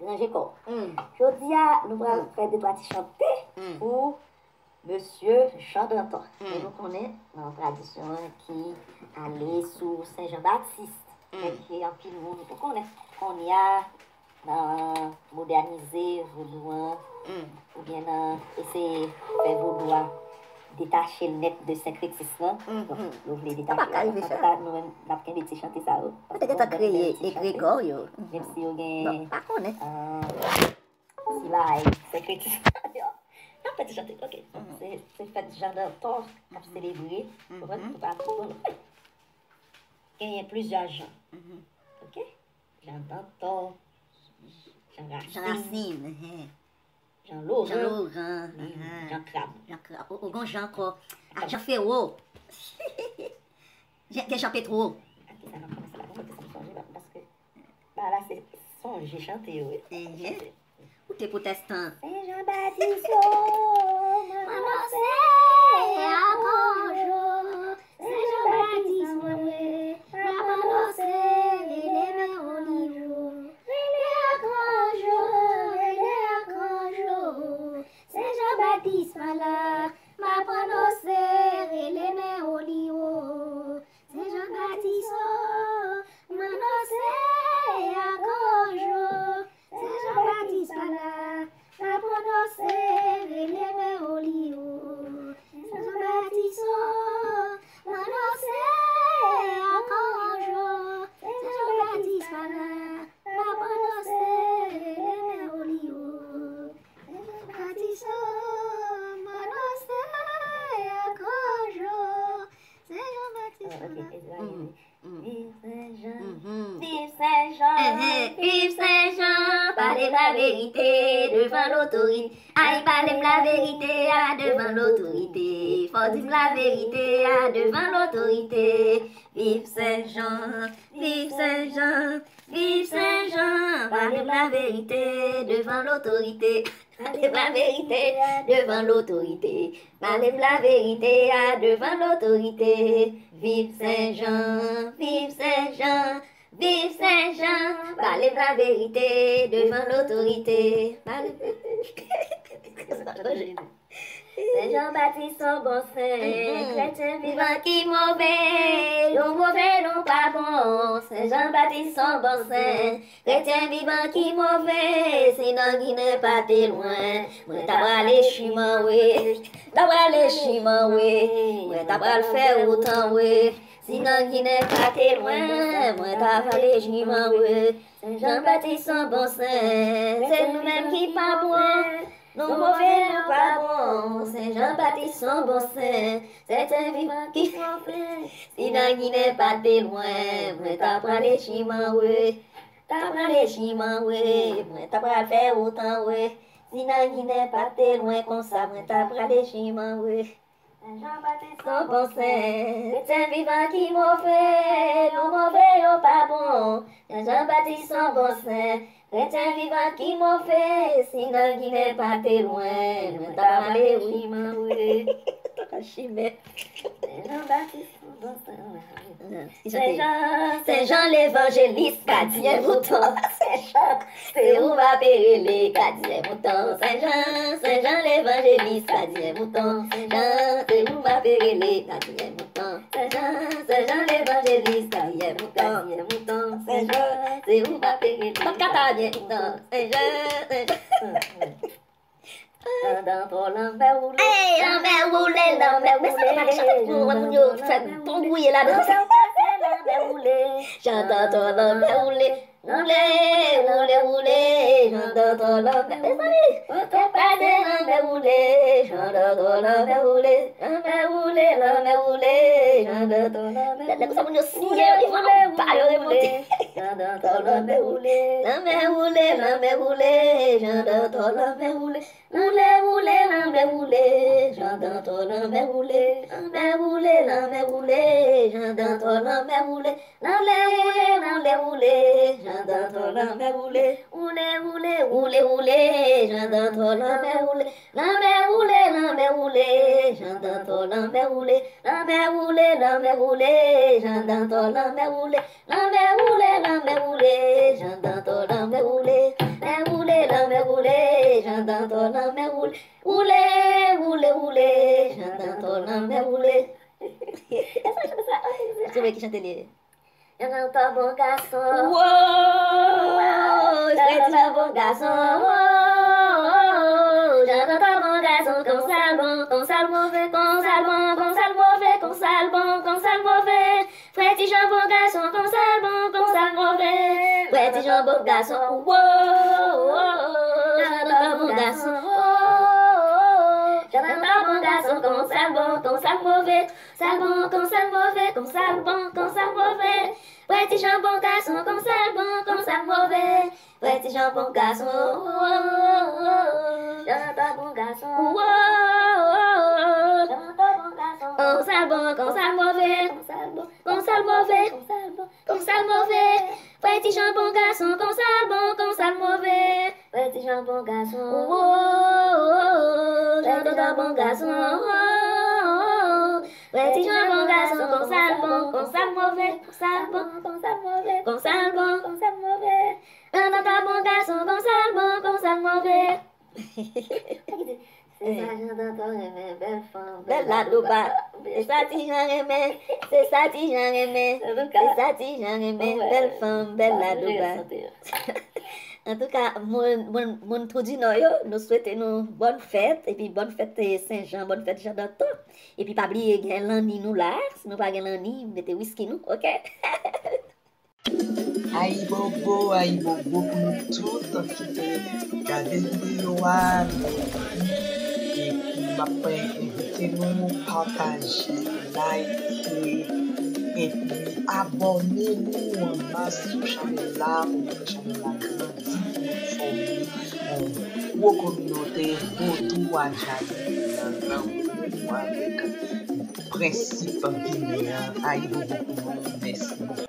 Ranger corps. Je dis, nous allons faire des petits chanter pour Monsieur Jean d'Anton. Et nous connaissons dans la tradition qui allait sous Saint-Jean-Baptiste. Qui est en pile monde. Donc on y a modernisé Vaudouin, ou bien essayer de faire Vaudouin détacher le net de syncrétisme. Donc, vous voulez détacher. Nous avons qu'un petit chanter ça. Peut-être que créé des Grégorio. Même si vous avez. Pas qu'on est. Si là, syncrétisme. Non, petit chanter, ok. C'est fait genre de tort à célébrer. Pour pas tout. Il y a plusieurs gens. Ok? Jean d'Anton, Jean Racine, Jean Laurent, Jean Crabe. Au grand Jean encore. Jean Ferro. Jean Pétro. Parce que là, c'est son, j'ai chanté, oui. Ou t'es protestant? C'est Jean-Baptiste, maman, c'est à bonjour. C'est Jean-Baptiste, oui. Maman, c'est les mains au niveau. C'est Jean-Baptiste malade, ma prononcé, les mains au lit. C'est Jean-Baptiste, prononcé à Conjo. C'est Jean-Baptiste malade, ma prononcé, les mains au lit. C'est Jean-Baptiste, prononcé à Conjo. C'est Jean-Baptiste malade, ma prononcé, les mains au lit. Vive Saint-Jean, vive Saint-Jean, vive Saint-Jean, parlez la vérité devant l'autorité. Aïe, parlez la vérité devant l'autorité. Faut dire la vérité devant l'autorité. Vive Saint-Jean, vive Saint-Jean, vive Saint-Jean, parlez la vérité devant l'autorité. Parlez la vérité devant l'autorité. Parlez la vérité devant l'autorité. Vive Saint-Jean, vive Saint-Jean, vive Saint-Jean. Parlez la vérité devant l'autorité. Saint-Jean-Baptiste, son bon saint, chrétien vivant qui mauvais, non pas bon. Saint-Jean-Baptiste, son bon saint, chrétien vivant qui mauvais, sinon qui n'est pas très loin. Moi t'as les chimans, oui, t'as les chimans, oui, moi t'as le faire autant, oui. Sinon qui n'est pas très loin, moi t'as les chimans, oui. Saint-Jean-Baptiste, son bon saint, c'est nous-mêmes qui pas bon. Non mauvais, non pas bon, Saint-Jean-Baptiste, son bon saint, c'est un vivant qui fait. Si dans qui n'est pas de loin, moi t'apprends les chimans, oui. T'apprends les chimans, oui. Moi t'apprends faire autant, oui. Si dans qui n'est pas de loin, comme ça, moi t'apprends les chimans, oui. Saint-Jean-Baptiste, son bon saint, c'est un vivant qui mauvais, non mauvais, non pas bon. Saint-Jean-Baptiste, son bon saint. Chrétien vivant qui m'a fait, sinon qui n'est pas très loin, mais t'as parlé, oui, oui. Saint-Jean l'évangéliste, Cadier Mouton. Saint-Jean, c'est où va périr Cadier Mouton. Saint-Jean l'évangéliste, Cadier Mouton. Saint-Jean, c'est où va périr Cadier Mouton. Saint-Jean l'évangéliste, Cadier Mouton. Saint-Jean, c'est où va périr Cadier Mouton. Saint-Jean. Dans ton l'envers roulé. Hey, l'envers roulé, l'envers roulé. Mais ça va pas chanter pour faire ton brouiller là-dedans. L'envers roulé. J'entends ton l'envers roulé. Roulé, roulé, roulé. J'entends ton l'envers roulé. L'envers roulé. J'entends ton l'envers roulé. L'envers roulé, l'envers roulé. J'entends ton l'envers roulé. Ça me dit aussi, il va pas remonter. J'entends ton l'envers roulé. L'envers roulé, l'envers roulé. J'entends ton l'envers roulé. Roulé, roulé, l'envers roulé, j'entends ton l'envers roulé, l'envers roulé, l'envers roulé, j'entends ton l'envers roulé, l'envers roulé, l'envers roulé, j'entends ton l'envers roulé, roulé, roulé, roulé, roulé, j'entends ton l'envers roulé, l'envers roulé, l'envers roulé, j'entends ton l'envers roulé, l'envers roulé, l'envers roulé, j'entends ton l'envers roulé, l'envers roulé, l'envers roulé, j'entends ton l'envers roulé, l'envers roulé. j'entends ton nom mais rouler, rouler, rouler, rouler, j'entends ton nom mais rouler. Tu veux qui chante les... J'entends bon garçon. Wow, j'entends bon garçon. Wow, j'entends bon garçon. Comme ça le mauvais, comme ça le bon, comme ça le mauvais, comme ça le bon, comme ça le mauvais. Frère, petit Jean bon garçon, comme ça le bon, comme ça le mauvais. Frère, petit Jean bon garçon. Wow, j'entends bon garçon. J'entends bon garçon, comme ça le bon, comme ça le mauvais. Ça le bon, comme ça le mauvais, comme ça le bon, comme ça le mauvais. Petit Jean bon garçon, comme ça le bon, comme ça le mauvais. Petit Jean bon garçon, j'entends bon garçon, j'entends bon garçon. Comme ça le bon, comme ça le mauvais, comme ça le bon, comme ça le mauvais, comme ça le bon, comme ça le mauvais. Petit Jean bon garçon, comme ça le bon, comme ça le mauvais. Petit Jean bon garçon, j'entends bon garçon. Petit Jean bon garçon, comme ça le bon, comme ça le mauvais, comme ça le bon, comme ça le mauvais, comme ça le bon, comme ça le mauvais. J'entends bon garçon, comme ça le bon, comme ça le mauvais. C'est ça, j'entends aimer, belle femme, belle la louba. C'est ça, si j'en aimais, c'est ça, si j'en aimais, c'est ça, si j'en aimais, belle femme, belle la louba. En tout cas, mon tout dit nous souhaitons une bonne fête, et puis bonne fête Saint-Jean, bonne fête Jean d'Anton. Et puis pas oublier gain l'année nous là, si nous pas gain l'année, mettez whisky nous, OK? Aïe bobo pour nous toutes qui te garder vidéo et qui m'appelle inviter nous partager, liker et puis abonnez-nous en masse sur chaîne là pour chaîne là grandie pour former une communauté autour à avec principe guinéen. Aïe bobo, merci beaucoup.